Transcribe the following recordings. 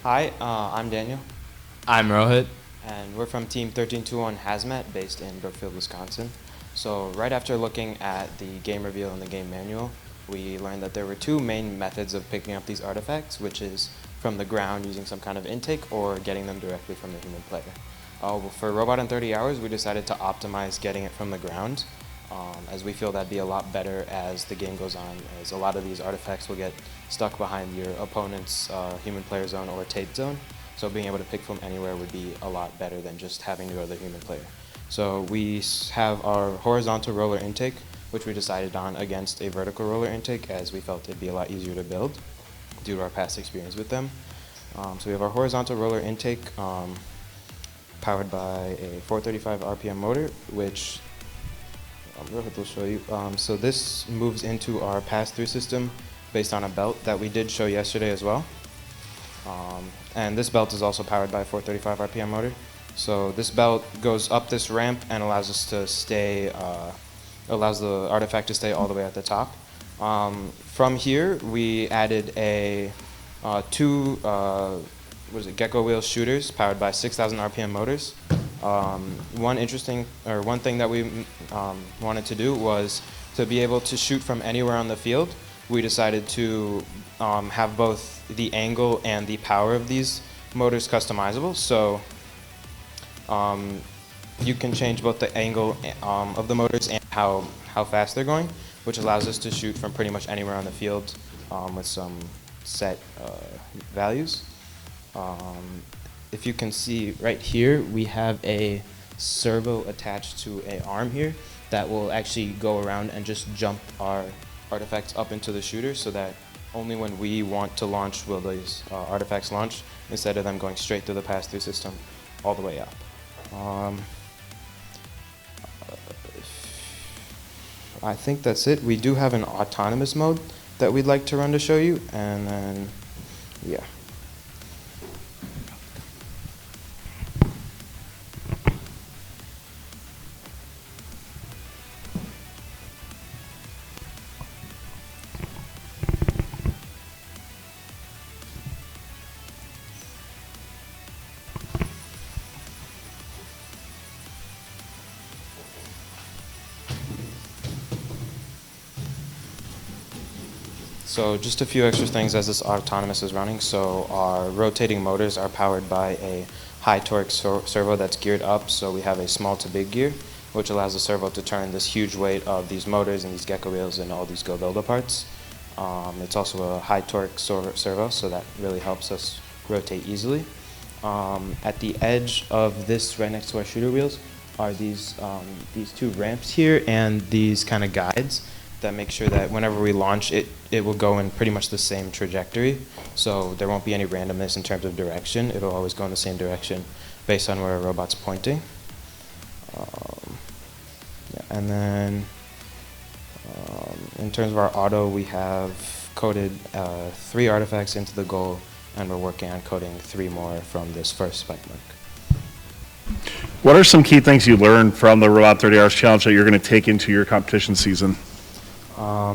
Hi, I'm Daniel, I'm Rohit. and we're from Team 1321 Hazmat, based in Brookfield, Wisconsin. So right after looking at the game reveal and the game manual, we learned that there were two main methods of picking up these artifacts, which is from the ground using some kind of intake or getting them directly from the human player. For Robot in 30 Hours, we decided to optimize getting it from the ground, as we feel that'd be a lot better as the game goes on, as a lot of these artifacts will get stuck behind your opponent's human player zone or tape zone. So being able to pick from anywhere would be a lot better than just having to go to the human player. So we have our horizontal roller intake, which we decided on against a vertical roller intake, as we felt it'd be a lot easier to build due to our past experience with them. So we have our horizontal roller intake powered by a 435 RPM motor, which Rohit will show you. So this moves into our pass-through system based on a belt that we did show yesterday as well. And this belt is also powered by a 435 RPM motor. So this belt goes up this ramp and allows us to stay, allows the artifact to stay all the way at the top. From here, we added a two gecko wheel shooters powered by 6,000 RPM motors. One thing that we wanted to do was to be able to shoot from anywhere on the field. We decided to have both the angle and the power of these motors customizable. So you can change both the angle of the motors and how fast they're going, which allows us to shoot from pretty much anywhere on the field with some set values. If you can see right here, we have a servo attached to an arm here that will actually go around and just jump our artifacts up into the shooter, so that only when we want to launch will these artifacts launch, instead of them going straight through the pass-through system all the way up. I think that's it. We do have an autonomous mode that we'd like to run to show you, and then, yeah. So just a few extra things as this autonomous is running. So our rotating motors are powered by a high torque servo that's geared up. So we have a small to big gear, which allows the servo to turn this huge weight of these motors and these gecko wheels and all these Go Builder parts. It's also a high torque servo, so that really helps us rotate easily. At the edge of this, right next to our shooter wheels, are these two ramps here and these kind of guides that make sure that whenever we launch, it will go in pretty much the same trajectory. So there won't be any randomness in terms of direction. It'll always go in the same direction based on where a robot's pointing. And then in terms of our auto, we have coded 3 artifacts into the goal, and we're working on coding 3 more from this first spike mark. What are some key things you learned from the Robot 30 Hours Challenge that you're going to take into your competition season?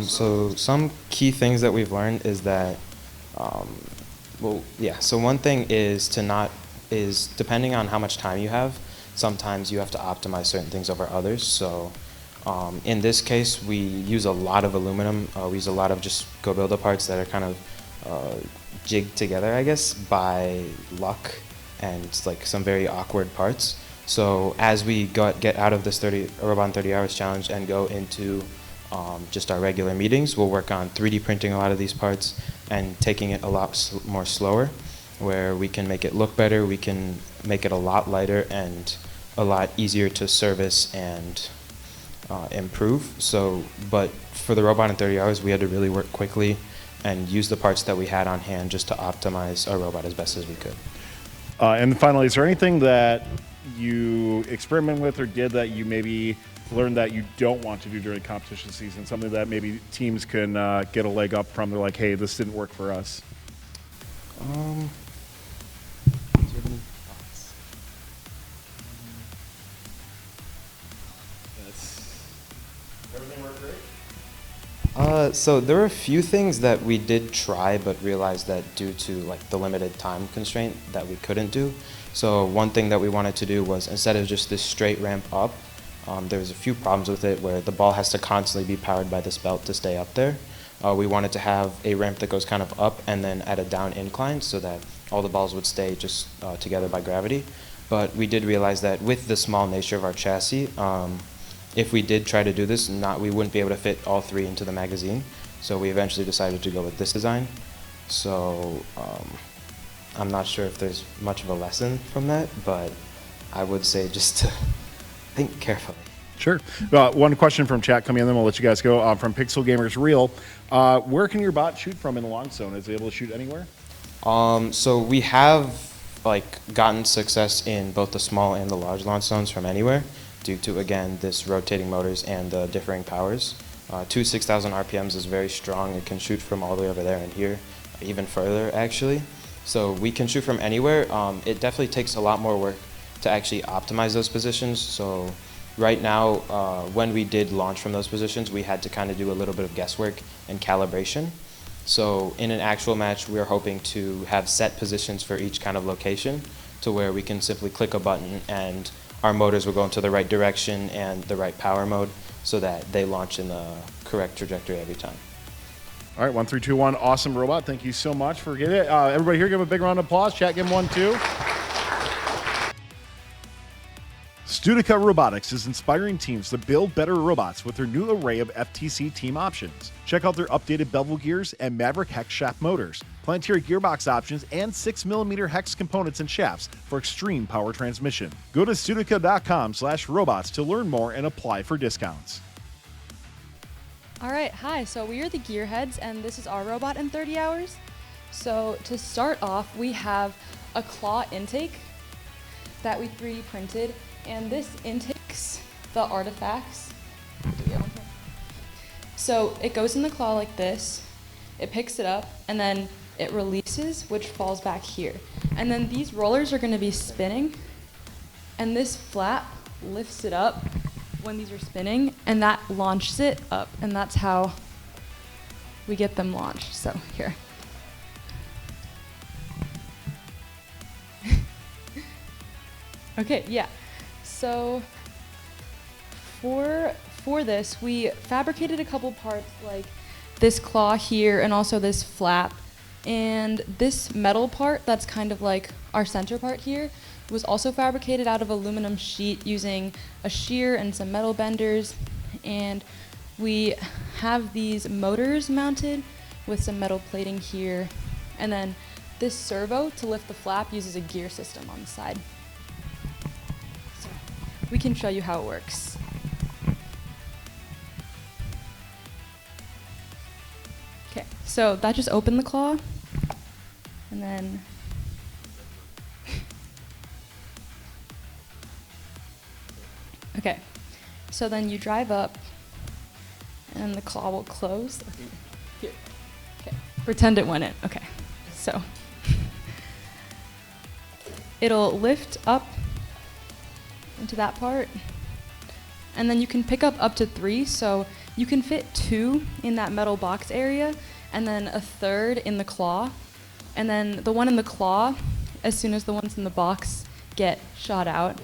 So some key things that we've learned is that, so one thing is depending on how much time you have, sometimes you have to optimize certain things over others. So in this case, we use a lot of aluminum. We use a lot of just Go Builder parts that are kind of jigged together, I guess, by luck and like some very awkward parts. So as we get out of this Robot in 30 Hours Challenge and go into just our regular meetings, we'll work on 3D printing a lot of these parts and taking it a lot more slower, where we can make it look better, we can make it a lot lighter and a lot easier to service and improve. So, but for the Robot in 30 Hours, we had to really work quickly and use the parts that we had on hand just to optimize our robot as best as we could. And finally, is there anything that you experimented with or did that you maybe learned that you don't want to do during competition season, something that maybe teams can get a leg up from? They're like, hey, this didn't work for us. Everything worked great? So there were a few things that we did try, but realized that due to like the limited time constraint that we couldn't do. So one thing that we wanted to do was, instead of just this straight ramp up, there was a few problems with it where the ball has to constantly be powered by this belt to stay up there. We wanted to have a ramp that goes kind of up and then at a down incline so that all the balls would stay just together by gravity. But we did realize that with the small nature of our chassis, if we did try to do this, we wouldn't be able to fit all three into the magazine. So we eventually decided to go with this design. So I'm not sure if there's much of a lesson from that, but I would say just to think carefully. Sure. One question from chat coming in, then we'll let you guys go. From Pixel Gamers Real, where can your bot shoot from in the long zone? Is it able to shoot anywhere? So we have gotten success in both the small and the large launch zones from anywhere, due to, again, this rotating motors and the differing powers. 6,000 RPMs is very strong. It can shoot from all the way over there and here, even further, actually. So we can shoot from anywhere. It definitely takes a lot more work to actually optimize those positions. So right now, when we did launch from those positions, we had to kind of do a little bit of guesswork and calibration. So in an actual match, we're hoping to have set positions for each kind of location to where we can simply click a button and our motors will go into the right direction and the right power mode so that they launch in the correct trajectory every time. All right, 1, 3, 2, 1. Awesome robot. Thank you so much for getting it. Everybody here, give him a big round of applause. Chat, give him one, too. GEarheads Robotics is inspiring teams to build better robots with their new array of FTC team options. Check out their updated bevel gears and Maverick hex shaft motors, planetary gearbox options, and 6mm hex components and shafts for extreme power transmission. Go to Studica.com/robots to learn more and apply for discounts. All right, hi, so we are the GEarheads, and this is our robot in 30 hours. So to start off, we have a claw intake that we 3D printed, and this intakes the artifacts. So it goes in the claw like this, it picks it up, and then it releases, which falls back here. And then these rollers are gonna be spinning, and this flap lifts it up when these are spinning, and that launches it up, and that's how we get them launched. So here. Okay, yeah. So for this, we fabricated a couple parts like this claw here and also this flap. And this metal part that's kind of like our center part here was also fabricated out of aluminum sheet using a shear and some metal benders. And we have these motors mounted with some metal plating here. And then this servo to lift the flap uses a gear system on the side. So we can show you how it works. Okay, so that just opened the claw, and then okay, so then you drive up, and the claw will close. Here, okay, pretend it went in. Okay, so it'll lift up into that part, and then you can pick up to 3, so you can fit 2 in that metal box area, and then a 3rd in the claw, and then the one in the claw, as soon as the ones in the box get shot out,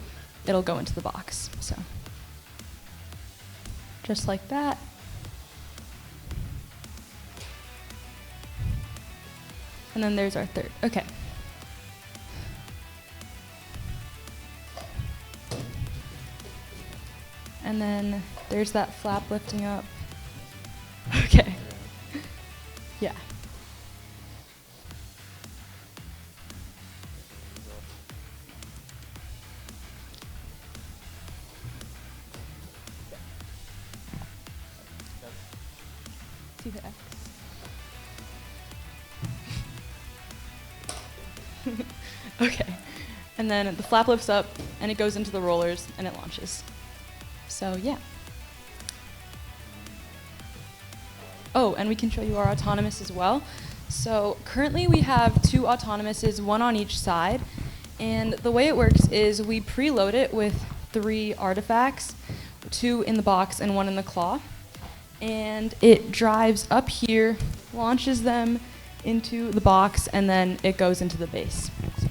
it'll go into the box. So just like that. And then there's our 3rd. Okay. And then there's that flap lifting up. Okay. Yeah. See the X. Okay. And then the flap lifts up and it goes into the rollers and it launches. So yeah. Oh, and we can show you our autonomous as well. So currently we have 2 autonomouses, 1 on each side. And the way it works is we preload it with 3 artifacts, 2 in the box and 1 in the claw. and it drives up here, launches them into the box, and then it goes into the base. So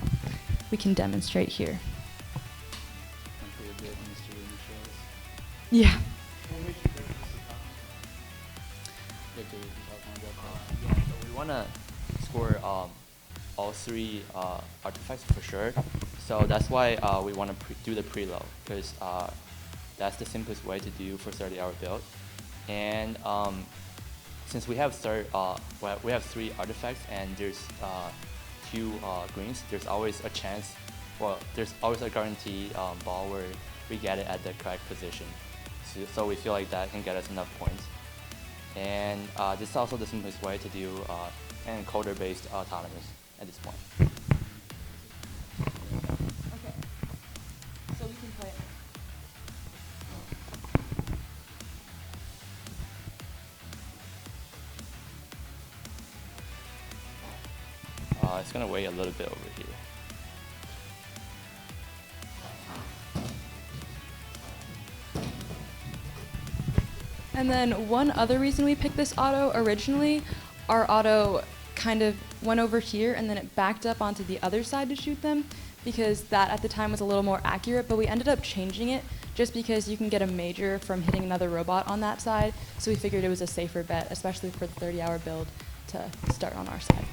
we can demonstrate here. Yeah. So we want to score all three artifacts for sure. So that's why we want to do the preload, because that's the simplest way to do for 30-hour build. And since we have we have 3 artifacts and there's 2 greens, there's always a chance, well, there's always a guarantee ball where we get it at the correct position. So we feel like that can get us enough points. And this is also the simplest way to do an encoder-based autonomous at this point. Okay. So we can play it. It's going to weigh a little bit over here. And then one other reason we picked this auto originally, our auto kind of went over here and then it backed up onto the other side to shoot them, because that at the time was a little more accurate, but we ended up changing it just because you can get a major from hitting another robot on that side, so we figured it was a safer bet, especially for the 30-hour build, to start on our side.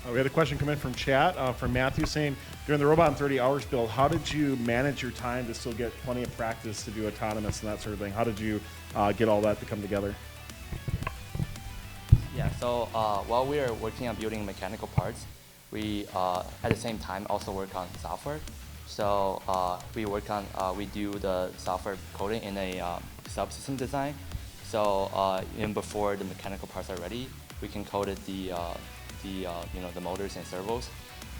We had a question come in from chat from Matthew saying, during the Robot in 30 Hours build, how did you manage your time to still get plenty of practice to do autonomous and that sort of thing? How did you get all that to come together? Yeah, so while we are working on building mechanical parts, we at the same time also work on software. So we do the software coding in a subsystem design. So even before the mechanical parts are ready, we can code it the motors and servos,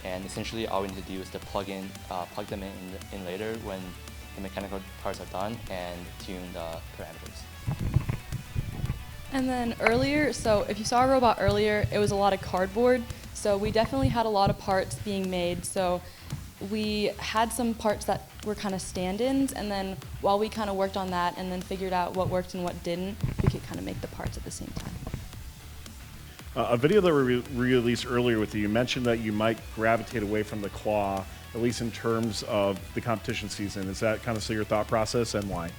and essentially all we need to do is to plug them in later when the mechanical parts are done and tune the parameters. And then earlier, so if you saw a robot earlier, it was a lot of cardboard, so we definitely had a lot of parts being made. So we had some parts that were kind of stand-ins, and then while we kind of worked on that and then figured out what worked and what didn't, we could kind of make the parts at the same time. A video that we released earlier with you mentioned that you might gravitate away from the claw, at least in terms of the competition season. Is that kind of still your thought process, and why?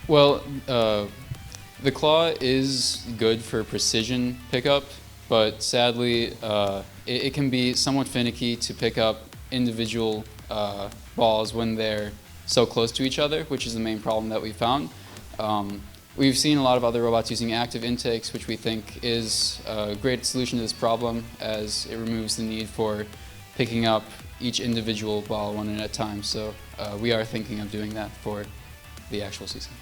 Well, the claw is good for precision pickup, but sadly, it can be somewhat finicky to pick up individual balls when they're so close to each other, which is the main problem that we found. We've seen a lot of other robots using active intakes, which we think is a great solution to this problem, as it removes the need for picking up each individual ball one at a time. So we are thinking of doing that for the actual season.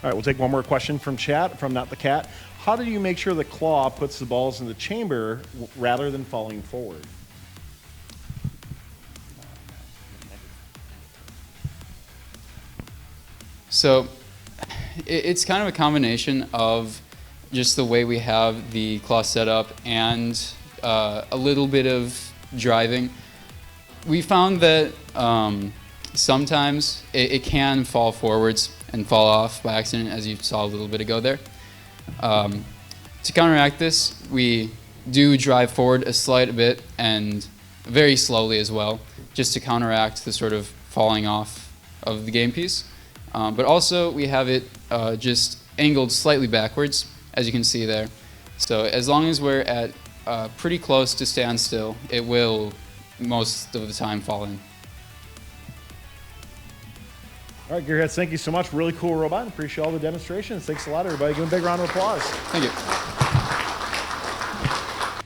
All right, we'll take one more question from chat, from Not the Cat. How do you make sure the claw puts the balls in the chamber rather than falling forward? So it's kind of a combination of just the way we have the claw set up and a little bit of driving. We found that sometimes it can fall forwards and fall off by accident, as you saw a little bit ago there. To counteract this, we do drive forward a slight bit and very slowly as well, just to counteract the sort of falling off of the game piece. But also we have it just angled slightly backwards, as you can see there. So as long as we're at pretty close to standstill, it will most of the time fall in. All right, GEarheads, thank you so much. Really cool robot. Appreciate all the demonstrations. Thanks a lot, everybody. Give them a big round of applause. Thank you.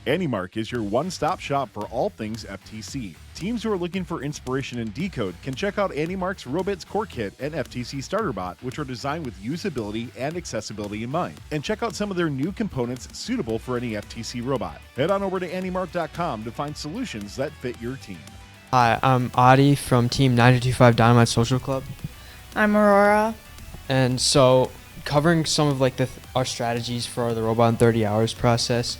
AndyMark is your one-stop shop for all things FTC. Teams who are looking for inspiration in DECODE can check out AndyMark's Robits Core Kit and FTC Starter Bot, which are designed with usability and accessibility in mind. And check out some of their new components suitable for any FTC robot. Head on over to AndyMark.com to find solutions that fit your team. Hi, I'm Adi from Team 925 Dynamite Social Club. I'm Aurora. And so, covering some of like our strategies for the Robot in 30 Hours process,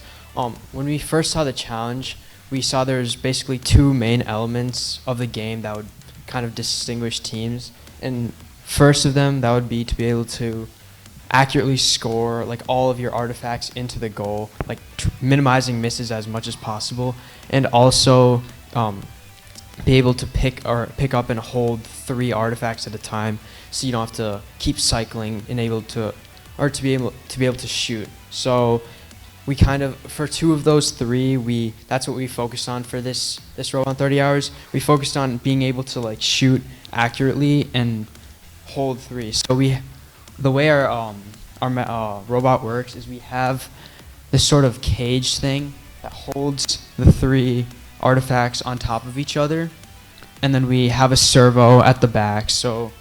when we first saw the challenge, we saw there's basically two main elements of the game that would kind of distinguish teams. And first of them, that would be to be able to accurately score like all of your artifacts into the goal, like minimizing misses as much as possible, and also be able to pick up and hold 3 artifacts at a time, so you don't have to keep cycling and to be able to shoot. So we kind of, for 2 of those 3, that's what we focused on for this robot 30 hours. We focused on being able to like shoot accurately and hold 3. So the way our robot works is we have this sort of cage thing that holds the 3 artifacts on top of each other, and then we have a servo at the back. So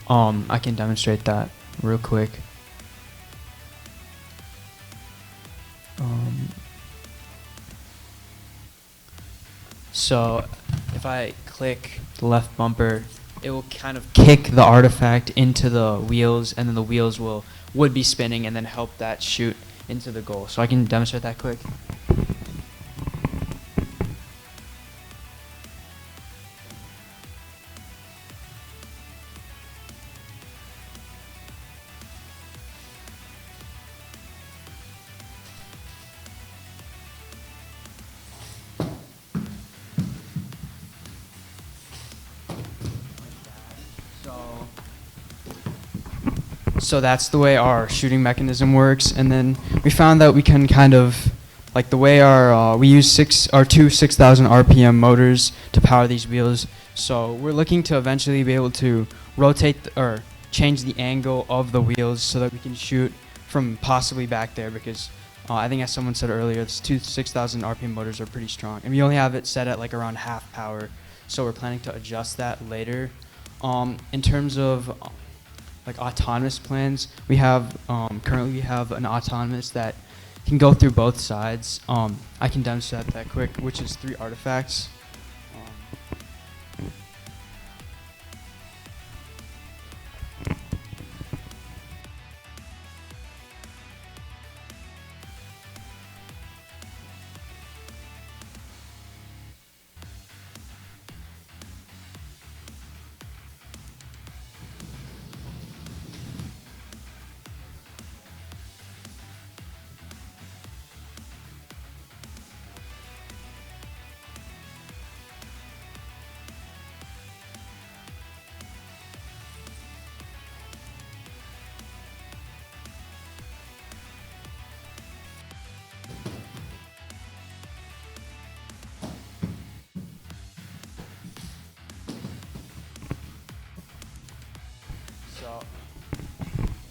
I can demonstrate that real quick. So if I click the left bumper, it will kind of kick the artifact into the wheels, and then the wheels would be spinning and then help that shoot into the goal. So I can demonstrate that quick. So that's the way our shooting mechanism works, and then we found that we can kind of, like the way we use 2 6,000 RPM motors to power these wheels. So we're looking to eventually be able to rotate or change the angle of the wheels so that we can shoot from possibly back there, because I think as someone said earlier, these 2 6,000 RPM motors are pretty strong, and we only have it set at like around half power. So we're planning to adjust that later. In terms of like autonomous plans, we have currently we have an autonomous that can go through both sides. I can demonstrate that quick, which is 3 artifacts.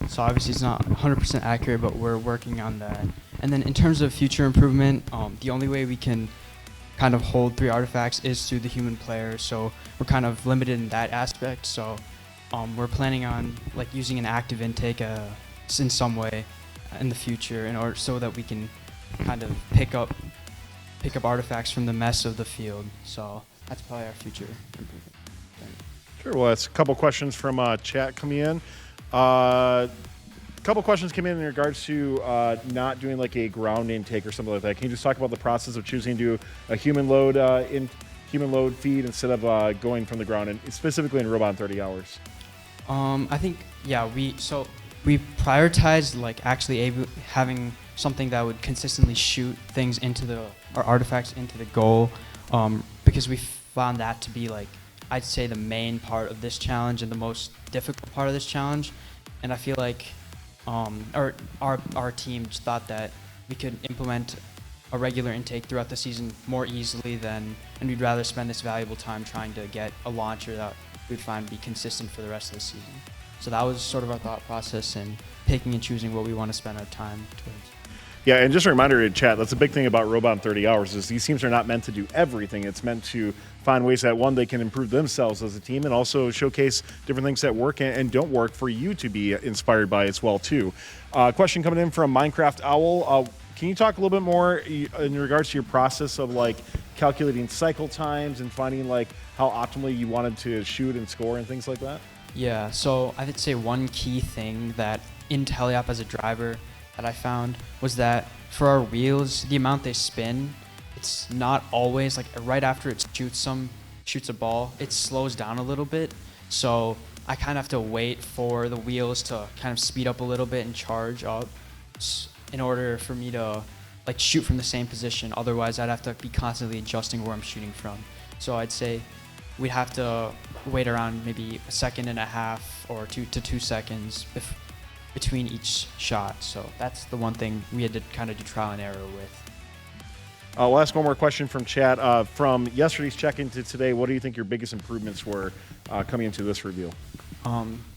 So obviously it's not 100% accurate, but we're working on that. And then in terms of future improvement, the only way we can kind of hold 3 artifacts is through the human player. So we're kind of limited in that aspect. So we're planning on like using an active intake in some way in the future, in order so that we can kind of pick up artifacts from the mess of the field. So that's probably our future improvement. Sure. Well, that's a couple questions from chat coming in. Couple questions came in regards to not doing like a ground intake or something like that. Can you just talk about the process of choosing to do a human load feed instead of going from the ground, and specifically in Robot in 30 hours? I think we prioritized like actually having something that would consistently shoot things into our artifacts into the goal, because we found that to be like, I'd say, the main part of this challenge and the most difficult part of this challenge. And I feel like our team just thought that we could implement a regular intake throughout the season more easily and we'd rather spend this valuable time trying to get a launcher that we'd find be consistent for the rest of the season. So that was sort of our thought process in picking and choosing what we want to spend our time towards. Yeah, and just a reminder in chat, that's a big thing about Robot in 30 hours is these teams are not meant to do everything. It's meant to find ways that, one, they can improve themselves as a team and also showcase different things that work and don't work for you to be inspired by as well, too. Question coming in from Minecraft Owl. Can you talk a little bit more in regards to your process of like calculating cycle times and finding like how optimally you wanted to shoot and score and things like that? Yeah, so I would say one key thing that in Teleop as a driver that I found was that for our wheels, the amount they spin, it's not always like right after it shoots a ball, it slows down a little bit. So I kind of have to wait for the wheels to kind of speed up a little bit and charge up in order for me to like shoot from the same position. Otherwise, I'd have to be constantly adjusting where I'm shooting from. So I'd say we'd have to wait around maybe a second and a half or 2 to 2 seconds between each shot. So that's the one thing we had to kind of do trial and error with. We'll ask one more question from chat. From yesterday's check-in to today, what do you think your biggest improvements were coming into this review?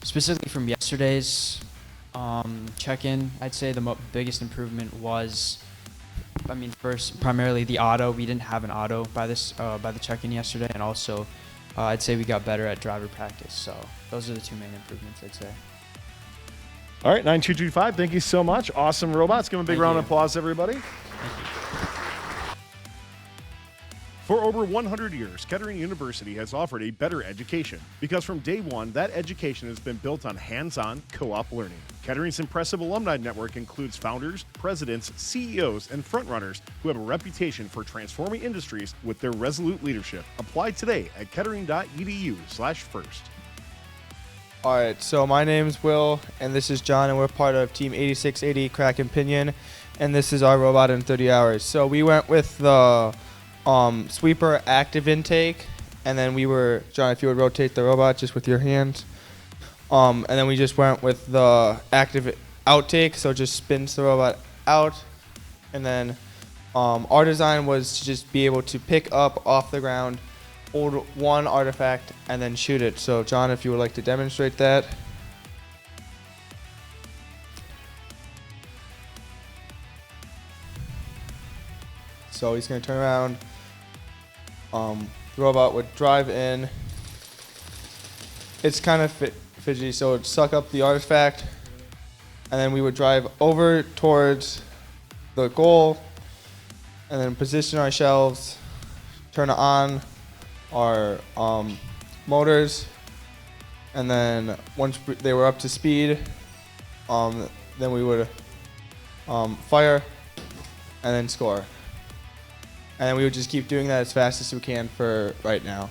Specifically from yesterday's check-in, I'd say the biggest improvement was, first, primarily the auto. We didn't have an auto by the check-in yesterday, and also I'd say we got better at driver practice. So those are the two main improvements, I'd say. All right, 9225, thank you so much. Awesome robots. Give them a big round of applause, everybody. Thank you. For over 100 years, Kettering University has offered a better education because from day one, that education has been built on hands-on, co-op learning. Kettering's impressive alumni network includes founders, presidents, CEOs, and frontrunners who have a reputation for transforming industries with their resolute leadership. Apply today at kettering.edu/first. All right, so my name's Will, and this is John, and we're part of Team 8680 Kraken-Pinion, and this is our robot in 30 hours. So we went with the sweeper active intake, and then we were, John, if you would rotate the robot just with your hands. And then we just went with the active outtake, so it just spins the robot out. And then our design was to just be able to pick up off the ground, hold one artifact, and then shoot it. So John, if you would like to demonstrate that. So he's going to turn around. The robot would drive in. It's kind of fidgety, so it would suck up the artifact, and then we would drive over towards the goal, and then position our shelves, turn on our motors, and then once they were up to speed, then we would fire and then score. And then we would just keep doing that as fast as we can for right now.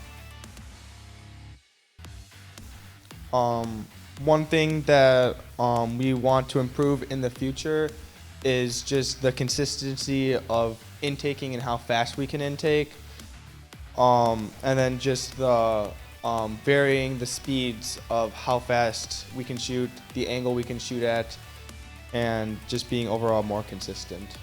One thing that we want to improve in the future is just the consistency of intaking and how fast we can intake. And then just the varying the speeds of how fast we can shoot, the angle we can shoot at, and just being overall more consistent.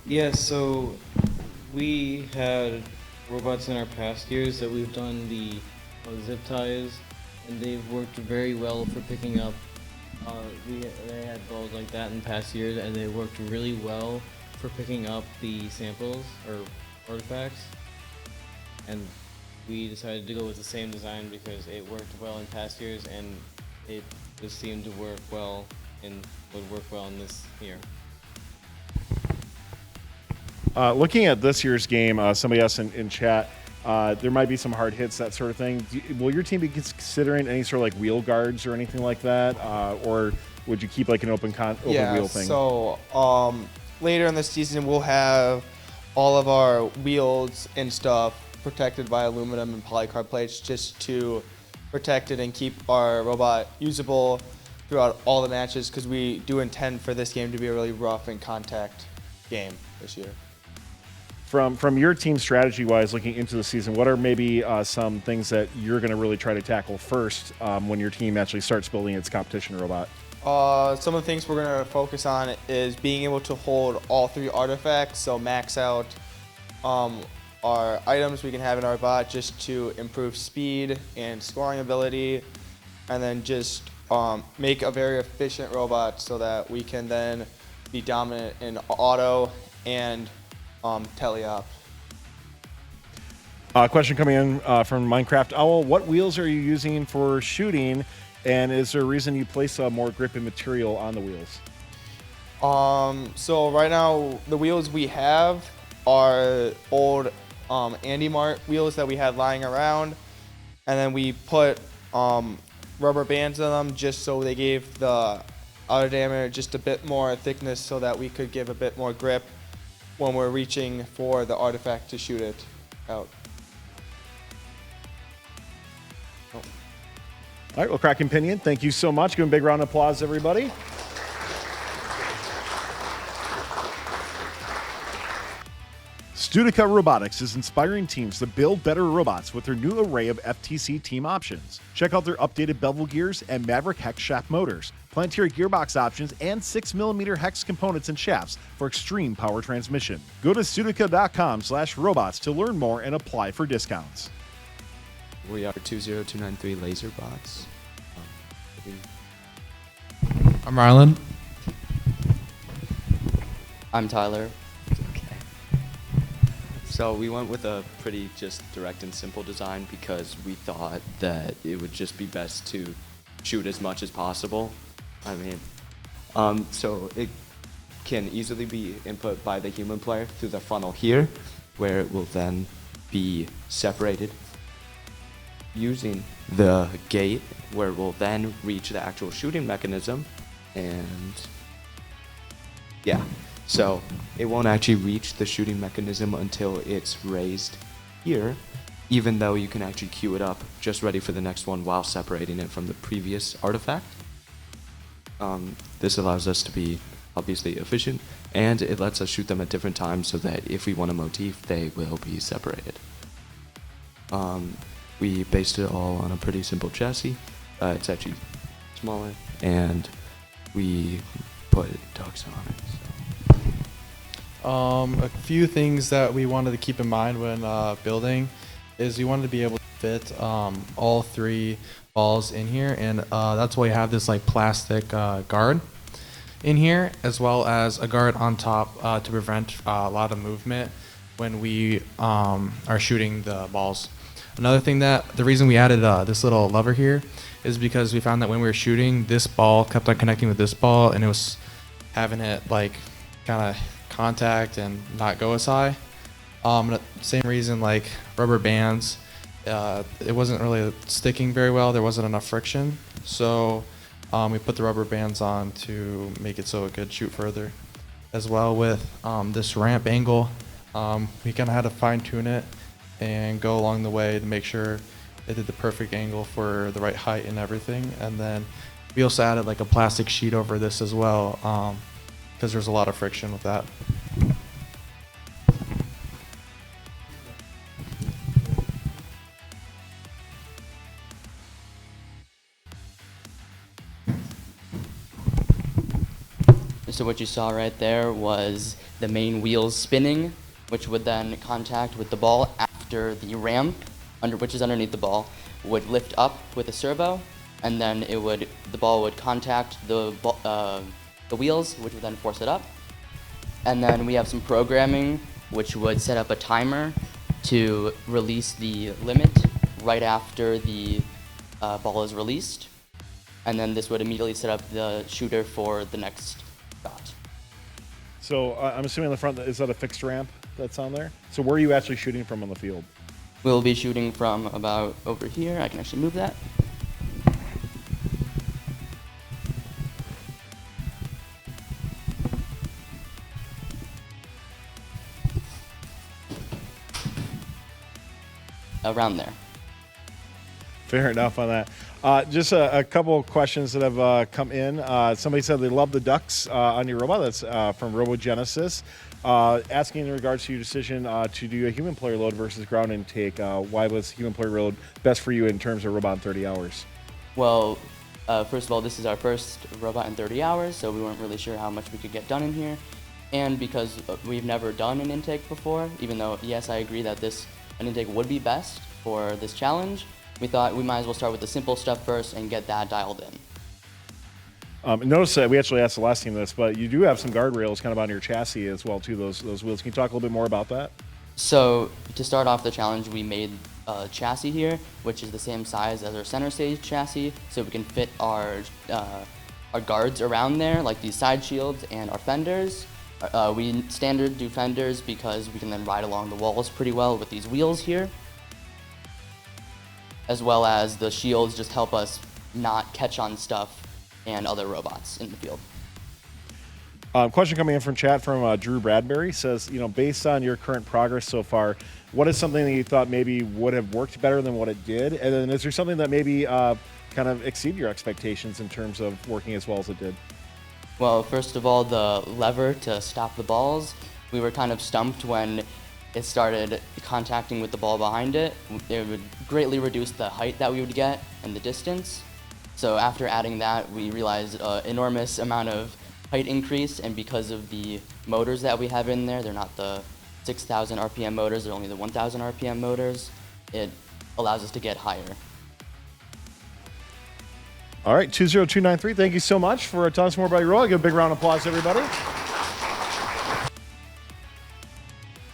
Yeah, so we had robots in our past years that we've done the zip ties, and they've worked very well for picking up. They had balls like that in past years, and they worked really well for picking up the samples or artifacts. And we decided to go with the same design because it worked well in past years, and it just seemed to work well and would work well in this year. Looking at this year's game, somebody asked in chat, there might be some hard hits, that sort of thing. Will your team be considering any sort of like wheel guards or anything like that? Or would you keep like an open wheel thing? So later in the season, we'll have all of our wheels and stuff protected by aluminum and polycarb plates just to protect it and keep our robot usable throughout all the matches, because we do intend for this game to be a really rough and contact game this year. From your team strategy-wise, looking into the season, what are maybe some things that you're going to really try to tackle first when your team actually starts building its competition robot? Some of the things we're going to focus on is being able to hold all 3 artifacts, so max out our items we can have in our bot just to improve speed and scoring ability, and then just make a very efficient robot so that we can then be dominant in auto and teleop. Question coming in from Minecraft Owl. What wheels are you using for shooting, and is there a reason you place more grip and material on the wheels? So right now, the wheels we have are old Andy Mart wheels that we had lying around, and then we put rubber bands on them just so they gave the outer diameter just a bit more thickness so that we could give a bit more grip when we're reaching for the artifact to shoot it out. All right, well, Kraken-Pinion, thank you so much. Give a big round of applause, everybody. GEarheads Robotics is inspiring teams to build better robots with their new array of FTC team options. Check out their updated bevel gears and Maverick hex shaft motors, planetary gearbox options, and 6mm hex components and shafts for extreme power transmission. Go to Studica.com/robots to learn more and apply for discounts. We are 20293 Laser Bots. I'm Rylan. I'm Tyler. So we went with a pretty just direct and simple design because we thought that it would just be best to shoot as much as possible. I mean, so it can easily be input by the human player through the funnel here, where it will then be separated using the gate, where we'll then reach the actual shooting mechanism, and yeah, so it won't actually reach the shooting mechanism until it's raised here, even though you can actually queue it up just ready for the next one while separating it from the previous artifact. This allows us to be obviously efficient, and it lets us shoot them at different times so that if we want a motif, they will be separated. We based it all on a pretty simple chassis. It's actually smaller, and we put ducks on it. A few things that we wanted to keep in mind when building is we wanted to be able to fit all three balls in here, and that's why we have this like plastic guard in here, as well as a guard on top to prevent a lot of movement when we are shooting the balls. Another thing that the reason we added this little lever here is because we found that when we were shooting, this ball kept on connecting with this ball, and it was having it like kind of contact and not go as high. Same reason, like rubber bands, it wasn't really sticking very well. There wasn't enough friction, so we put the rubber bands on to make it so it could shoot further. As well with this ramp angle, we kind of had to fine tune it and go along the way to make sure it did the perfect angle for the right height and everything. And then we also added like a plastic sheet over this as well, because there's a lot of friction with that. So what you saw right there was the main wheels spinning, which would then contact with the ball after the ramp, which is underneath the ball, would lift up with a servo, and then the ball would contact the wheels, which would then force it up. And then we have some programming, which would set up a timer to release the limit right after the ball is released. And then this would immediately set up the shooter for the next shot. So I'm assuming in the front, is that a fixed ramp that's on there? So where are you actually shooting from on the field? We'll be shooting from about over here. I can actually move that. Around there. Fair enough on that. Just a couple questions that have come in. Somebody said they love the ducks on your robot. That's from RoboGenesis. Asking in regards to your decision to do a human player load versus ground intake. Why was human player load best for you in terms of robot in 30 hours? Well, first of all, this is our first robot in 30 hours, so we weren't really sure how much we could get done in here. And because we've never done an intake before, even though, yes, I agree that an intake would be best for this challenge, we thought we might as well start with the simple stuff first and get that dialed in. Notice that we actually asked the last team this, but you do have some guardrails kind of on your chassis as well, too, those wheels. Can you talk a little bit more about that? So to start off the challenge, we made a chassis here, which is the same size as our center stage chassis, so we can fit our guards around there, like these side shields and our fenders. We standard do fenders because we can then ride along the walls pretty well with these wheels here. as well as the shields just help us not catch on stuff and other robots in the field. Question coming in from chat from Drew Bradbury says, based on your current progress so far, what is something that you thought maybe would have worked better than what it did? And then is there something that maybe kind of exceeded your expectations in terms of working as well as it did? Well, first of all, the lever to stop the balls, we were kind of stumped when it started contacting with the ball behind it. It would greatly reduce the height that we would get and the distance. So after adding that, we realized an enormous amount of height increase, and because of the motors that we have in there, they're not the 6,000 RPM motors, they're only the 1,000 RPM motors, it allows us to get higher. All right, 20293, thank you so much for telling us more about your role. Give a big round of applause, everybody.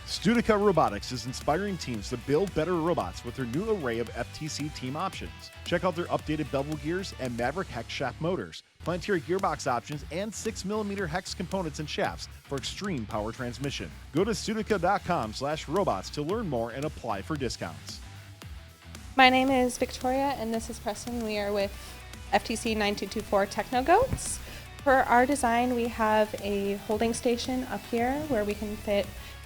GEarheads Robotics is inspiring teams to build better robots with their new array of FTC team options. Check out their updated bevel gears and Maverick hex shaft motors, Planetary gearbox options, and 6mm hex components and shafts for extreme power transmission. Go to Sudica.com/robots to learn more and apply for discounts. My name is Victoria, and this is Preston. We are with FTC 9224 Techno G.O.A.T.S. For our design, we have a holding station up here where we can fit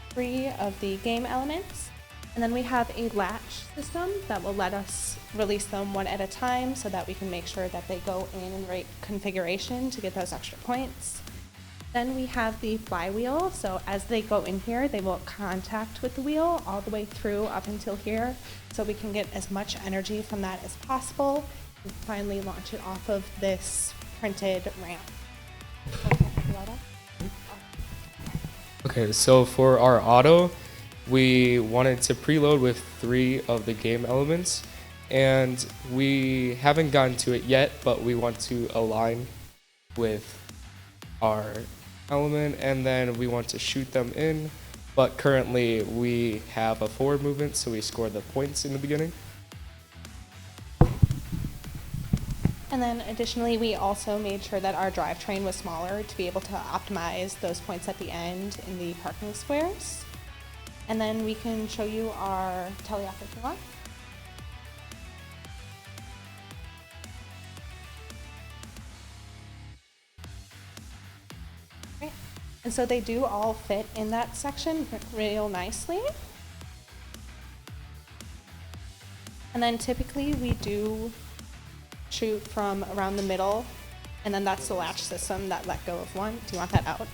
3 of the game elements, and then we have a latch system that will let us release them one at a time so that we can make sure that they go in the right configuration to get those extra points. Then we have the flywheel, so as they go in here, they will contact with the wheel all the way through up until here, so we can get as much energy from that as possible and finally launch it off of this printed ramp. Okay, so for our auto, we wanted to preload with 3 of the game elements, and we haven't gotten to it yet, but we want to align with our element, and then we want to shoot them in, but currently we have a forward movement, so we score the points in the beginning. And then additionally, we also made sure that our drivetrain was smaller to be able to optimize those points at the end in the parking squares. And then we can show you our teleop if you want. Great. And so they do all fit in that section real nicely. And then typically we do shoot from around the middle, and then that's the latch system that let go of one. Do you want that out?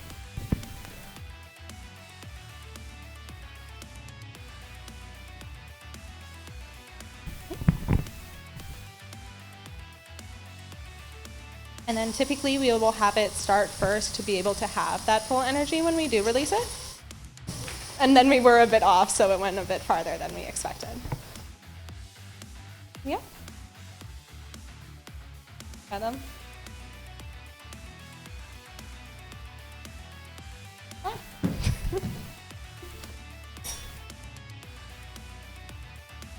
And then typically we will have it start first to be able to have that full energy when we do release it. And then we were a bit off, so it went a bit farther than we expected. Yeah. Try them. Ah.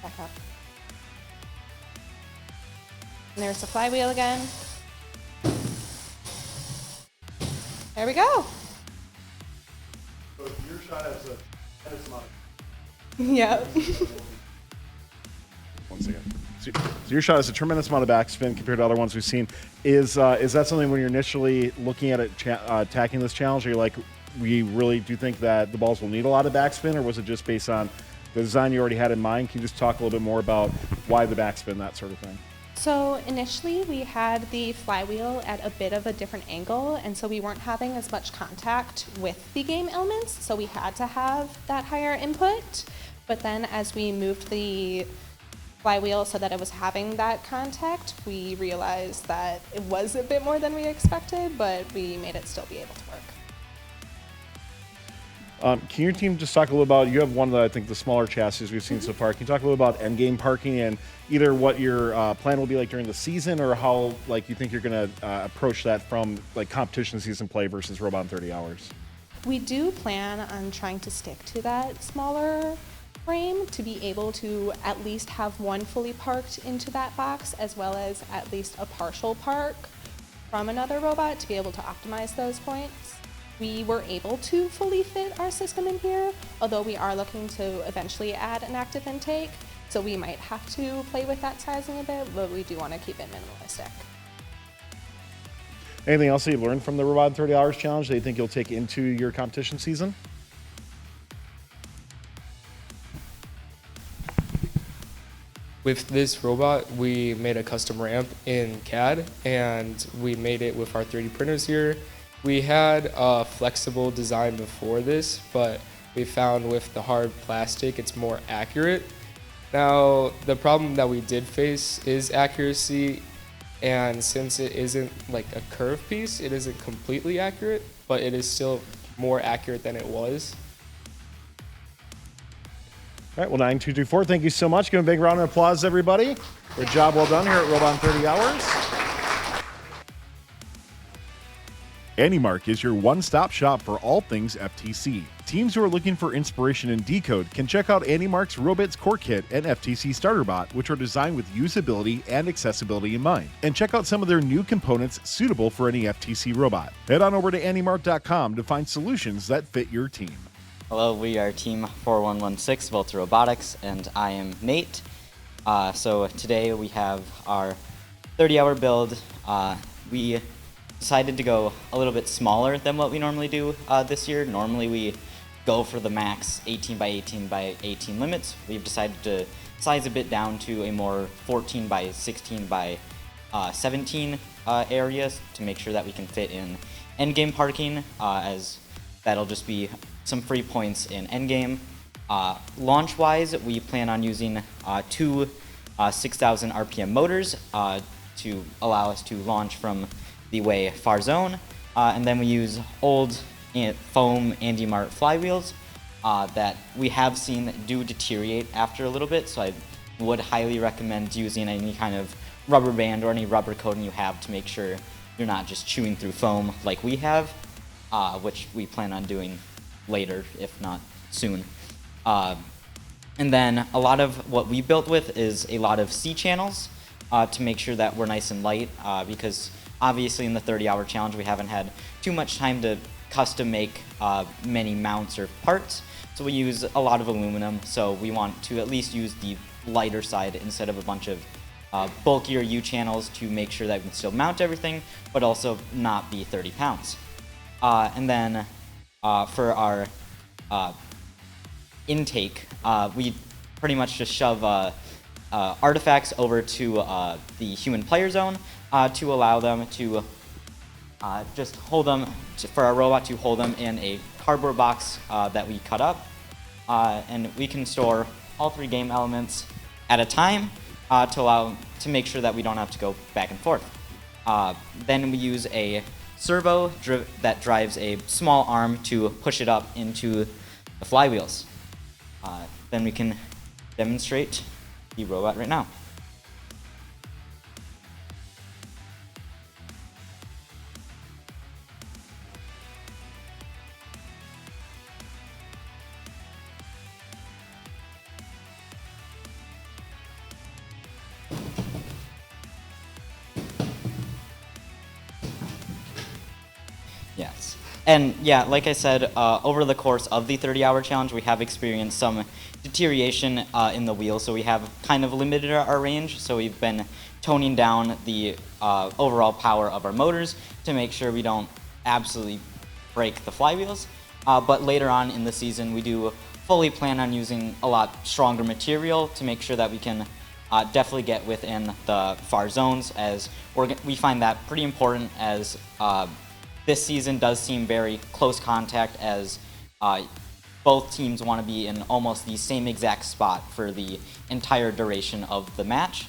Back up. And there's the flywheel again. There we go. So your shot has a tremendous amount of... Yeah. One second. So your shot has a tremendous amount of backspin compared to other ones we've seen. Is that something when you're initially looking at it, attacking this challenge, are you like, we really do think that the balls will need a lot of backspin, or was it just based on the design you already had in mind? Can you just talk a little bit more about why the backspin, that sort of thing? So initially we had the flywheel at a bit of a different angle, and so we weren't having as much contact with the game elements, so we had to have that higher input. But then as we moved the flywheel so that it was having that contact, we realized that it was a bit more than we expected, but we made it still be able to work. Can your team just talk a little about, you have one of the, I think, the smaller chassis we've seen so far. Can you talk a little about endgame parking and either what your plan will be like during the season, or how like you think you're going to approach that from like competition season play versus Robot in 30 Hours? We do plan on trying to stick to that smaller frame to be able to at least have one fully parked into that box, as well as at least a partial park from another robot to be able to optimize those points. We were able to fully fit our system in here, although we are looking to eventually add an active intake. So we might have to play with that sizing a bit, but we do want to keep it minimalistic. Anything else that you've learned from the Robot in 30 Hours challenge that you think you'll take into your competition season? With this robot, we made a custom ramp in CAD, and we made it with our 3D printers here. We had a flexible design before this, but we found with the hard plastic, it's more accurate. Now, the problem that we did face is accuracy, and since it isn't like a curved piece, it isn't completely accurate, but it is still more accurate than it was. All right, well, 9224, thank you so much. Give a big round of applause, everybody. Good job well done here at Robot in 30 Hours. AnyMark is your one-stop shop for all things FTC. Teams who are looking for inspiration in DECODE can check out AnyMark's Robits Core Kit and FTC Starter Bot, which are designed with usability and accessibility in mind. And check out some of their new components suitable for any FTC robot. Head on over to anymark.com to find solutions that fit your team. Hello, we are Team 4116 Volta Robotics, and I am Nate. So today we have our 30-hour build. We decided to go a little bit smaller than what we normally do this year. Normally we go for the max 18 by 18 by 18 limits. We've decided to size a bit down to a more 14 by 16 by 17 areas to make sure that we can fit in endgame parking, as that'll just be some free points in endgame. Launch-wise, we plan on using two 6,000 RPM motors to allow us to launch from the way far zone, and then we use old foam Andy Mart flywheels that we have seen do deteriorate after a little bit, so I would highly recommend using any kind of rubber band or any rubber coating you have to make sure you're not just chewing through foam like we have, which we plan on doing later, if not soon. And then a lot of what we built with is a lot of C channels to make sure that we're nice and light, because obviously in the 30-hour challenge we haven't had too much time to custom make many mounts or parts, so we use a lot of aluminum, so we want to at least use the lighter side instead of a bunch of bulkier U channels to make sure that we can still mount everything, but also not be 30 pounds. And then for our intake, we pretty much just shove artifacts over to the human player zone to allow them to just hold them, for our robot to hold them in a cardboard box that we cut up. And we can store all three game elements at a time to make sure that we don't have to go back and forth. Then we use a servo that drives a small arm to push it up into the flywheels. Then we can demonstrate the robot right now. Yes. And yeah, like I said, over the course of the 30-hour challenge, we have experienced some deterioration in the wheel, so we have kind of limited our range. So we've been toning down the overall power of our motors to make sure we don't absolutely break the flywheels. But later on in the season, we do fully plan on using a lot stronger material to make sure that we can definitely get within the far zones, as we find that pretty important, as this season does seem very close contact, as both teams want to be in almost the same exact spot for the entire duration of the match.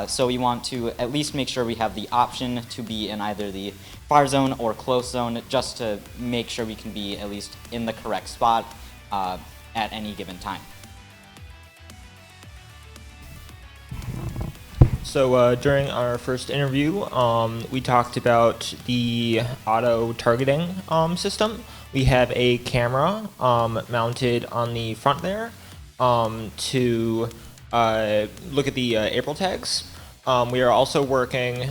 So we want to at least make sure we have the option to be in either the far zone or close zone, just to make sure we can be at least in the correct spot at any given time. So during our first interview, we talked about the auto targeting system. We have a camera mounted on the front there to look at the April tags. We are also working,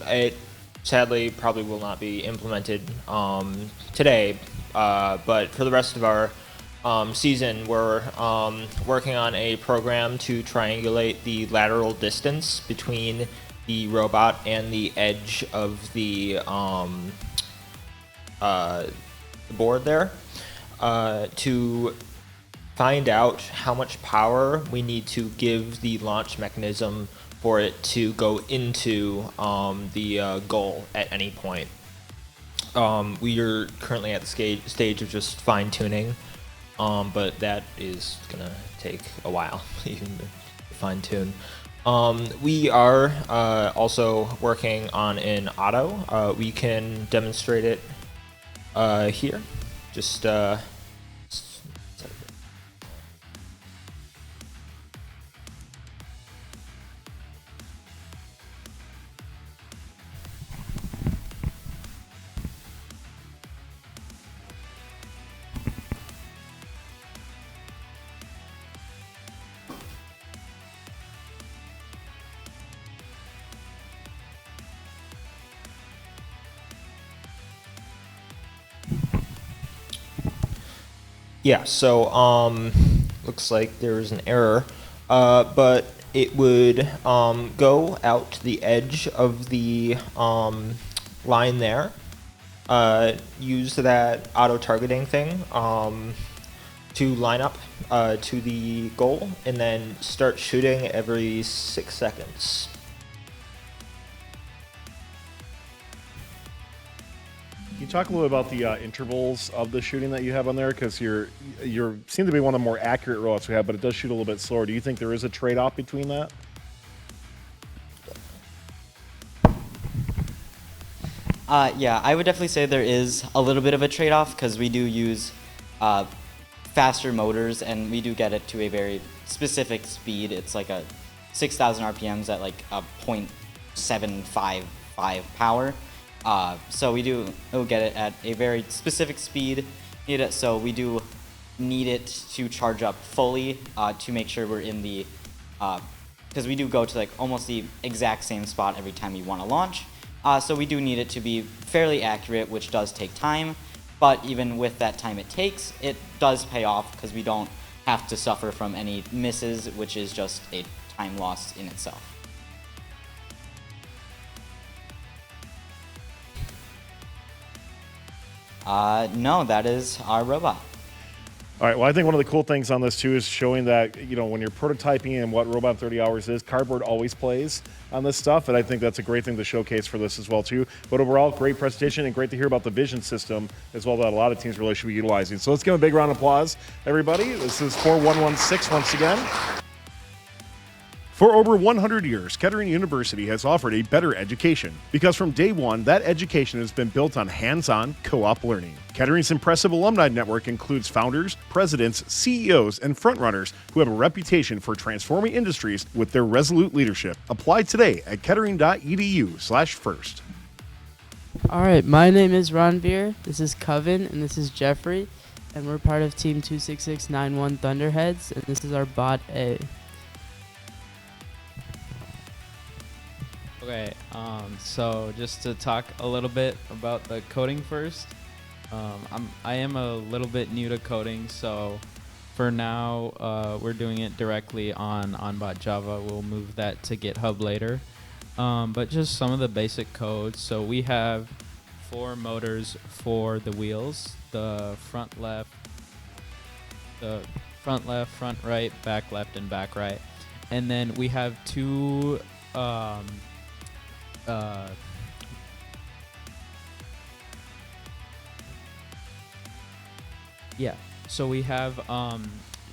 it sadly probably will not be implemented today, but for the rest of our season, we're working on a program to triangulate the lateral distance between the robot and the edge of the board there to find out how much power we need to give the launch mechanism for it to go into the goal at any point. We are currently at the stage of just fine-tuning, but that is going to take a while even to fine-tune. We are also working on an auto. We can demonstrate it here. Just yeah, so looks like there is an error, but it would go out to the edge of the line there, use that auto-targeting thing to line up to the goal, and then start shooting every 6 seconds. Can you talk a little about the intervals of the shooting that you have on there? Because you seem to be one of the more accurate robots we have, but it does shoot a little bit slower. Do you think there is a trade-off between that? Yeah, I would definitely say there is a little bit of a trade-off because we do use faster motors and we do get it to a very specific speed. It's like a 6,000 RPMs at like a 0.755 power. So we do get it at a very specific speed. So we do need it to charge up fully to make sure we're in the, because we do go to like almost the exact same spot every time you want to launch. So we do need it to be fairly accurate, which does take time. But even with that time it takes, it does pay off because we don't have to suffer from any misses, which is just a time loss in itself. No, that is our robot. All right, well, I think one of the cool things on this, too, is showing that, you know, when you're prototyping and what Robot 30 Hours is, cardboard always plays on this stuff, and I think that's a great thing to showcase for this as well, too. But overall, great presentation and great to hear about the vision system as well that a lot of teams really should be utilizing. So let's give a big round of applause, everybody. This is 4116 once again. For over 100 years, Kettering University has offered a better education because from day one, that education has been built on hands-on, co-op learning. Kettering's impressive alumni network includes founders, presidents, CEOs, and frontrunners who have a reputation for transforming industries with their resolute leadership. Apply today at kettering.edu/first. All right, my name is Ranveer, this is Coven, and this is Jeffrey, and we're part of Team 26691 Thunderheads, and this is our Bot A. Okay, so just to talk a little bit about the coding first. I am a little bit new to coding, so for now we're doing it directly on bot Java. We'll move that to GitHub later. But just some of the basic codes. So we have 4 motors for the wheels: the front left, front right, back left, and back right. And then we have 2 so we have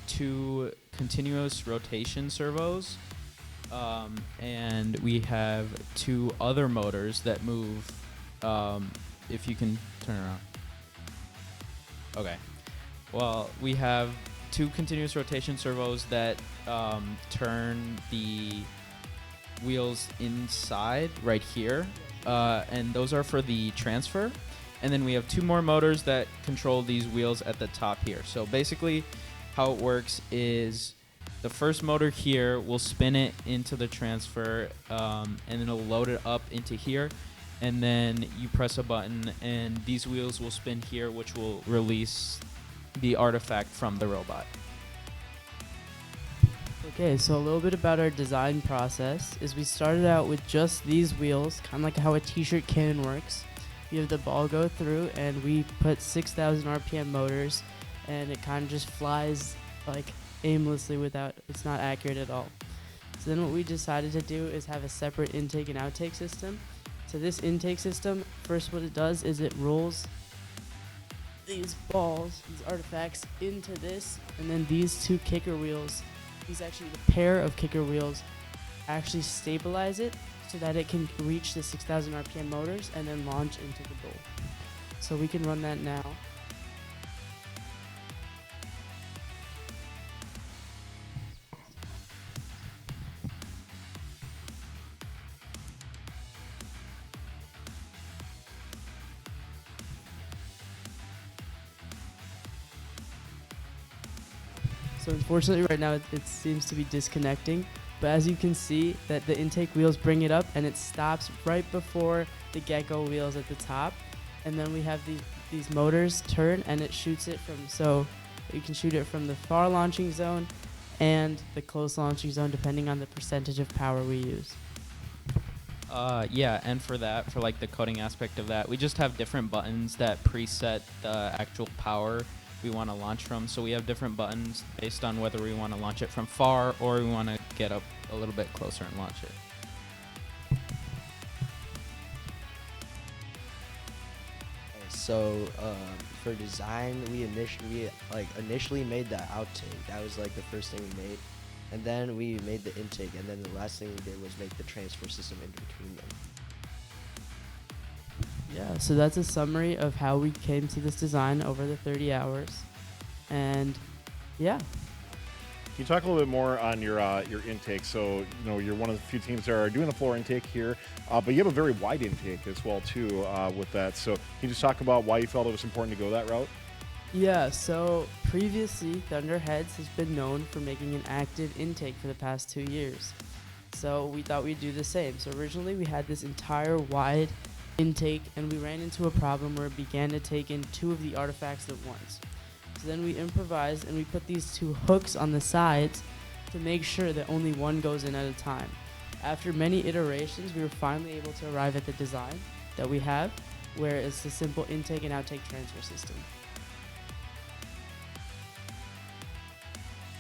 2 continuous rotation servos, and we have 2 other motors that move. If you can turn around. Okay. Well, we have 2 continuous rotation servos that turn the wheels inside right here, and those are for the transfer. And then we have 2 more motors that control these wheels at the top here. So basically how it works is the first motor here will spin it into the transfer, and it'll load it up into here, and then you press a button and these wheels will spin here, which will release the artifact from the robot. Okay, so a little bit about our design process is we started out with just these wheels, kind of like how a t-shirt cannon works. You have the ball go through and we put 6,000 RPM motors and it kind of just flies like aimlessly without, it's not accurate at all. So then what we decided to do is have a separate intake and outtake system. So this intake system, first what it does is it rolls these balls, these artifacts into this, and then these two kicker wheels, these actually the pair of kicker wheels actually stabilize it so that it can reach the 6,000 RPM motors and then launch into the goal. So we can run that now. So unfortunately right now it seems to be disconnecting, but as you can see that the intake wheels bring it up and it stops right before the gecko wheels at the top, and then we have these motors turn and it shoots it from, so you can shoot it from the far launching zone and the close launching zone depending on the percentage of power we use. Yeah, and for that, for like the coding aspect of that, we just have different buttons that preset the actual power we want to launch from. So we have different buttons based on whether we want to launch it from far or we want to get up a little bit closer and launch it. So for design, we initially made the outtake. That was like the first thing we made, and then we made the intake, and then the last thing we did was make the transfer system in between them. Yeah, so that's a summary of how we came to this design over the 30 hours. And yeah. Can you talk a little bit more on your intake? So, you're one of the few teams that are doing the floor intake here, but you have a very wide intake as well, too, with that. So can you just talk about why you felt it was important to go that route? Yeah, so previously, Thunderheads has been known for making an active intake for the past 2 years. So we thought we'd do the same. So originally we had this entire wide intake, and we ran into a problem where it began to take in 2 of the artifacts at once. So then we improvised and we put these 2 hooks on the sides to make sure that only one goes in at a time. After many iterations, we were finally able to arrive at the design that we have, where it's a simple intake and outtake transfer system.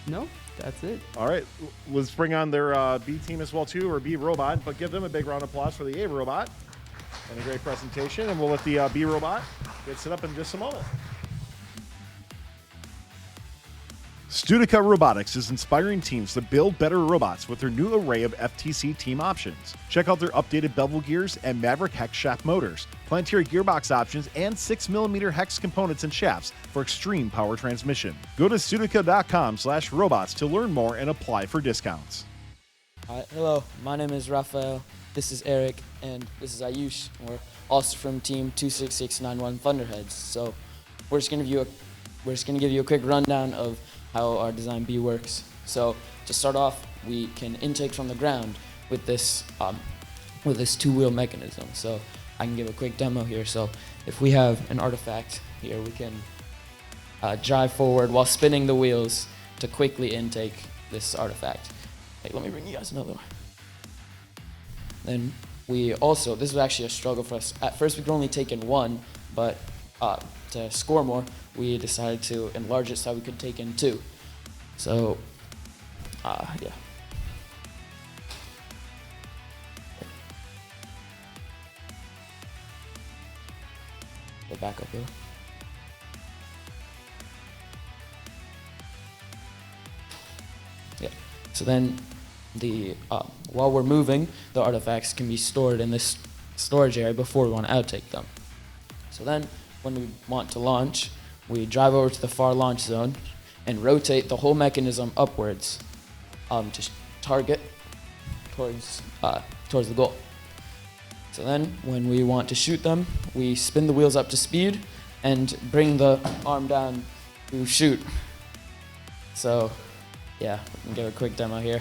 No, that's it. All right, let's bring on their B team as well, too, or B robot, but give them a big round of applause for the A robot. And a great presentation, and we'll let the B robot get set up in just a moment. GEarheads Robotics is inspiring teams to build better robots with their new array of FTC team options. Check out their updated bevel gears and Maverick hex shaft motors, planetary gearbox options, and 6mm hex components and shafts for extreme power transmission. Go to Sudica.com/robots to learn more and apply for discounts. Hello, my name is Raphael. This is Eric, and this is Ayush. We're also from Team 26691 Thunderheads. So we're just gonna give you a quick rundown of how our design B works. So to start off, we can intake from the ground with this 2-wheel mechanism. So I can give a quick demo here. So if we have an artifact here, we can drive forward while spinning the wheels to quickly intake this artifact. Hey, let me bring you guys another one. Then we also, this was actually a struggle for us. At first we could only take in 1, but to score more, we decided to enlarge it so we could take in 2. So, yeah. Go back up here. Yeah. So then while we're moving, the artifacts can be stored in this storage area before we want to outtake them. So then, when we want to launch, we drive over to the far launch zone and rotate the whole mechanism upwards to target towards the goal. So then, when we want to shoot them, we spin the wheels up to speed and bring the arm down to shoot. So, yeah, we can give a quick demo here.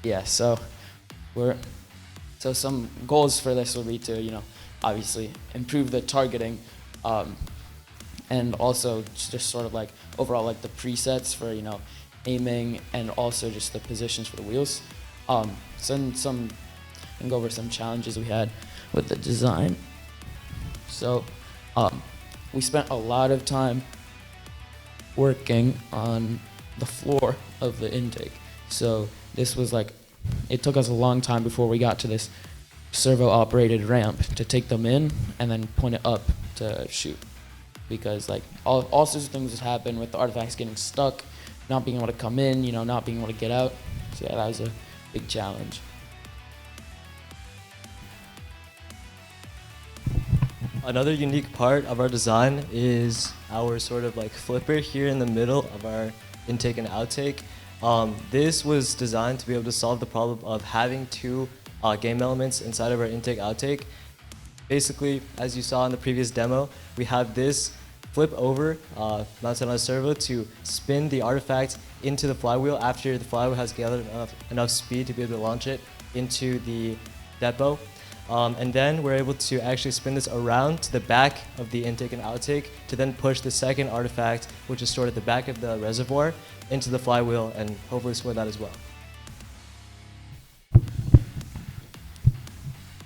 Yeah, so some goals for this will be to, obviously improve the targeting and also just sort of like overall like the presets for aiming and also just the positions for the wheels. Some I can go over some challenges we had with the design. So we spent a lot of time working on the floor of the intake. So this was like, it took us a long time before we got to this servo operated ramp to take them in and then point it up to shoot. Because like all sorts of things that happen with the artifacts getting stuck, not being able to come in, not being able to get out. So yeah, that was a big challenge. Another unique part of our design is our sort of like flipper here in the middle of our intake and outtake. This was designed to be able to solve the problem of having two game elements inside of our intake outtake. Basically, as you saw in the previous demo, we have this flip over mounted on a servo to spin the artifact into the flywheel after the flywheel has gathered enough speed to be able to launch it into the depot. And then we're able to actually spin this around to the back of the intake and outtake to then push the second artifact, which is stored at the back of the reservoir, into the flywheel and hopefully score that as well.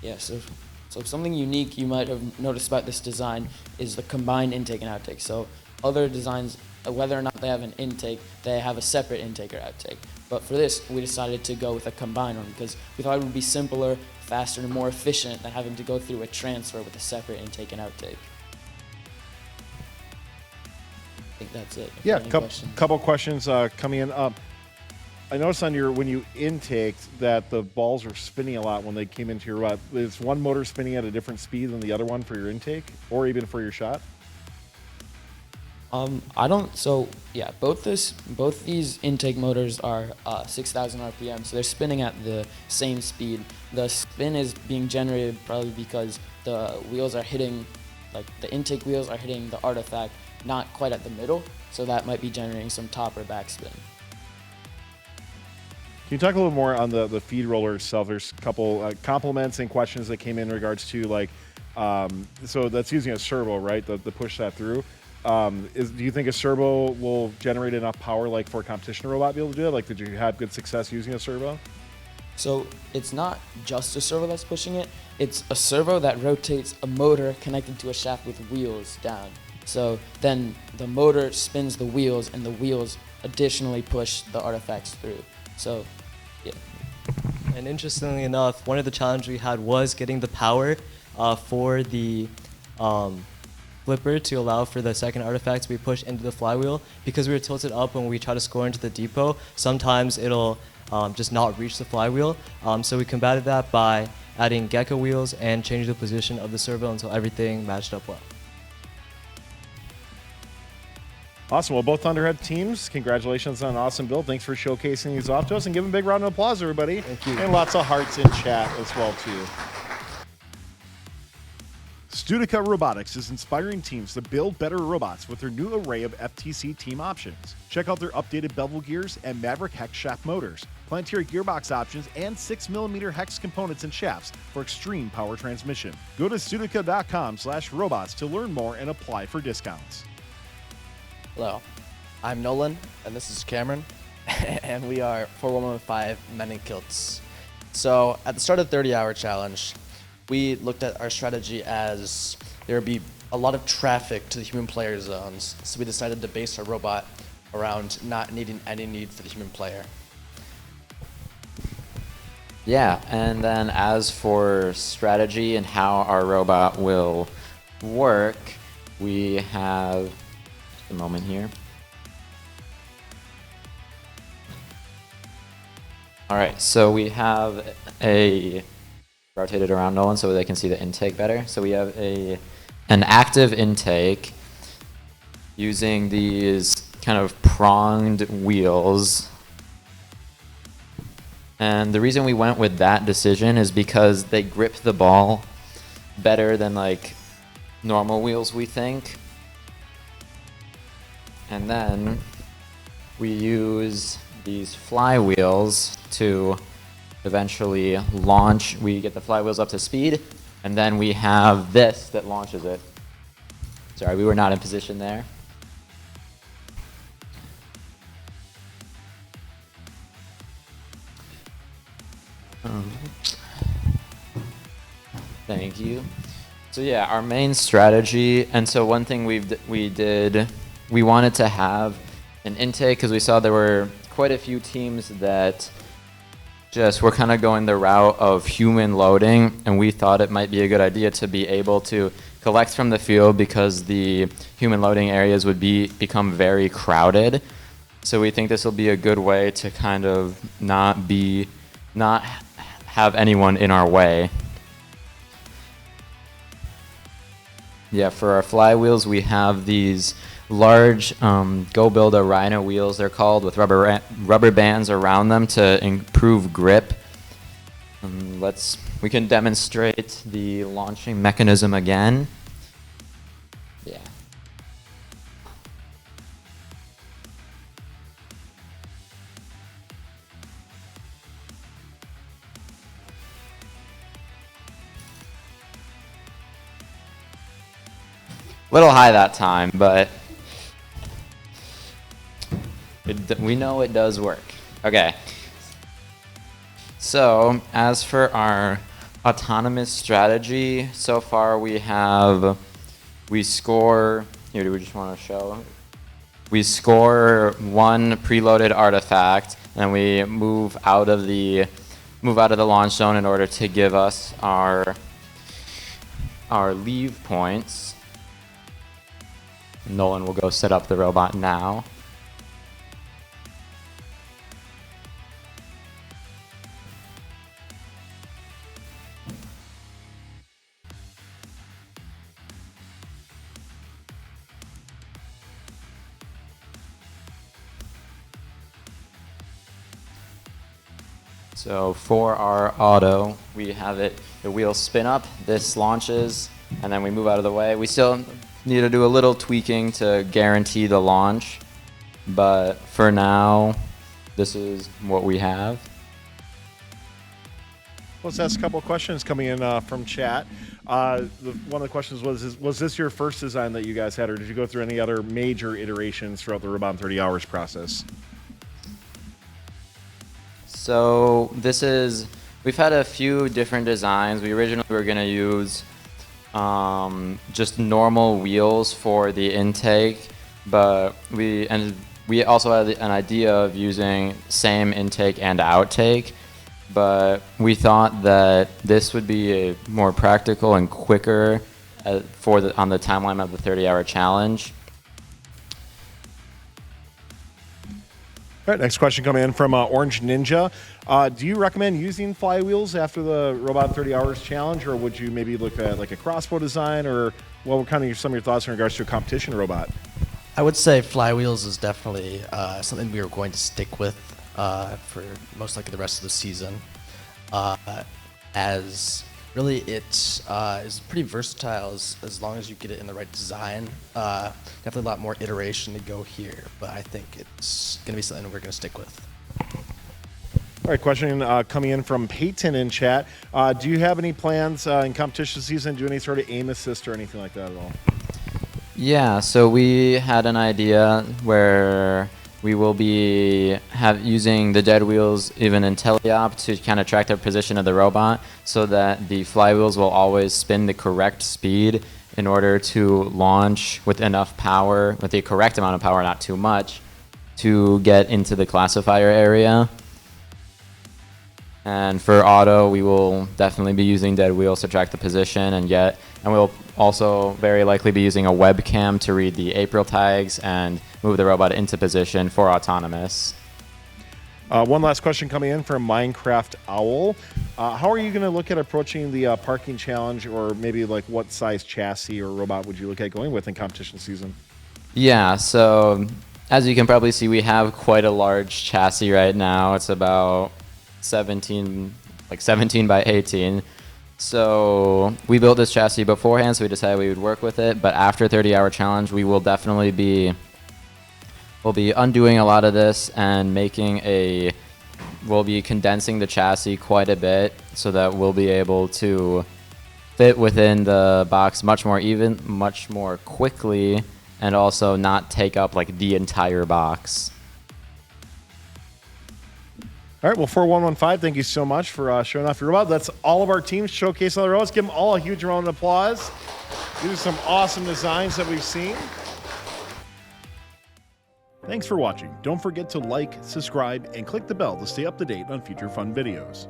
Yeah, so something unique you might have noticed about this design is the combined intake and outtake. So other designs, whether or not they have an intake, they have a separate intake or outtake. But for this, we decided to go with a combined one because we thought it would be simpler, faster, and more efficient than having to go through a transfer with a separate intake and outtake. I think that's it. Yeah, couple questions coming in. I noticed on when you intaked that the balls were spinning a lot when they came into your robot. Is one motor spinning at a different speed than the other one for your intake or even for your shot? So yeah, both these intake motors are 6,000 RPM, so they're spinning at the same speed. The spin is being generated probably because the wheels are hitting, like the intake wheels are hitting the artifact not quite at the middle, so that might be generating some top or back spin. Can you talk a little more on the feed roller itself? There's a couple compliments and questions that came in regards to like, so that's using a servo, right? The push that through. Do you think a servo will generate enough power like for a competition robot to be able to do it? Like, did you have good success using a servo? So it's not just a servo that's pushing it. It's a servo that rotates a motor connected to a shaft with wheels down. So then the motor spins the wheels and the wheels additionally push the artifacts through. So, yeah. And interestingly enough, one of the challenges we had was getting the power for the flipper to allow for the second artifact to be pushed into the flywheel. Because we were tilted up when we try to score into the depot, sometimes it'll just not reach the flywheel. So we combated that by adding gecko wheels and changing the position of the servo until everything matched up well. Awesome. Well, both Thunderhead teams, congratulations on an awesome build. Thanks for showcasing these off to us, and give them a big round of applause, everybody. Thank you. And lots of hearts in chat as well, too. GEarheads Robotics is inspiring teams to build better robots with their new array of FTC team options. Check out their updated bevel gears and Maverick hex shaft motors, Planetary gearbox options, and 6mm hex components and shafts for extreme power transmission. Go to Studica.com/robots to learn more and apply for discounts. Hello, I'm Nolan, and this is Cameron, and we are 4115 Men in Kilts. So, at the start of the 30-hour challenge, we looked at our strategy as there would be a lot of traffic to the human player zones, so we decided to base our robot around not needing any need for the human player. Yeah, and then as for strategy and how our robot will work, we have a moment here. All right, so we have a rotated around Nolan so they can see the intake better. So we have an active intake using these kind of pronged wheels. And the reason we went with that decision is because they grip the ball better than like normal wheels, we think. And then we use these flywheels to eventually launch. We get the flywheels up to speed, and then we have this that launches it. Sorry, we were not in position there. Thank you. So yeah, our main strategy, and so one thing we wanted to have an intake because we saw there were quite a few teams that just were kind of going the route of human loading, and we thought it might be a good idea to be able to collect from the field because the human loading areas would become very crowded. So we think this will be a good way to kind of not have anyone in our way. Yeah, for our flywheels, we have these large Go Build a Rhino wheels, they're called, with rubber bands around them to improve grip. We can demonstrate the launching mechanism again. Yeah. Little high that time, but we know it does work. Okay. So, as for our autonomous strategy, so far we score, here, do we just want to show? We score one preloaded artifact, and we move out of the launch zone in order to give us our leave points. Nolan will go set up the robot now. So for our auto, we have the wheels spin up, this launches, and then we move out of the way. We still need to do a little tweaking to guarantee the launch, but for now, this is what we have. Let's ask a couple of questions coming in from chat. One of the questions was this your first design that you guys had, or did you go through any other major iterations throughout the Robot in 30 Hours process? So we've had a few different designs. We originally were going to use just normal wheels for the intake, but we also had an idea of using same intake and outtake, but we thought that this would be more practical and quicker on the timeline of the 30-hour challenge. All right, next question coming in from Orange Ninja. Do you recommend using flywheels after the Robot 30 Hours challenge, or would you maybe look at like a crossbow design, or what were kind of some of your thoughts in regards to a competition robot? I would say flywheels is definitely something we are going to stick with for most likely the rest of the season, as really it is pretty versatile as long as you get it in the right design. Definitely a lot more iteration to go here, but I think it's going to be something we're going to stick with. All right, question coming in from Peyton in chat. Do you have any plans in competition season, do any sort of aim assist or anything like that at all? Yeah, so we had an idea where we will be using the dead wheels even in teleop to kind of track the position of the robot so that the flywheels will always spin the correct speed in order to launch with enough power, with the correct amount of power, not too much, to get into the classifier area. And for auto, we will definitely be using dead wheels to track the position and we'll also very likely be using a webcam to read the April tags and move the robot into position for autonomous. One last question coming in from Minecraft Owl. How are you going to look at approaching the parking challenge, or maybe like what size chassis or robot would you look at going with in competition season? Yeah, so as you can probably see, we have quite a large chassis right now. It's about 17 by 18. So we built this chassis beforehand, so we decided we would work with it. But after 30-hour challenge, we will definitely be undoing a lot of this and we'll be condensing the chassis quite a bit so that we'll be able to fit within the box much more quickly, and also not take up like the entire box. All right, well, 4115, thank you so much for showing off your robot. That's all of our teams showcasing all the robots. Give them all a huge round of applause. These are some awesome designs that we've seen. Thanks for watching. Don't forget to like, subscribe, and click the bell to stay up to date on future fun videos.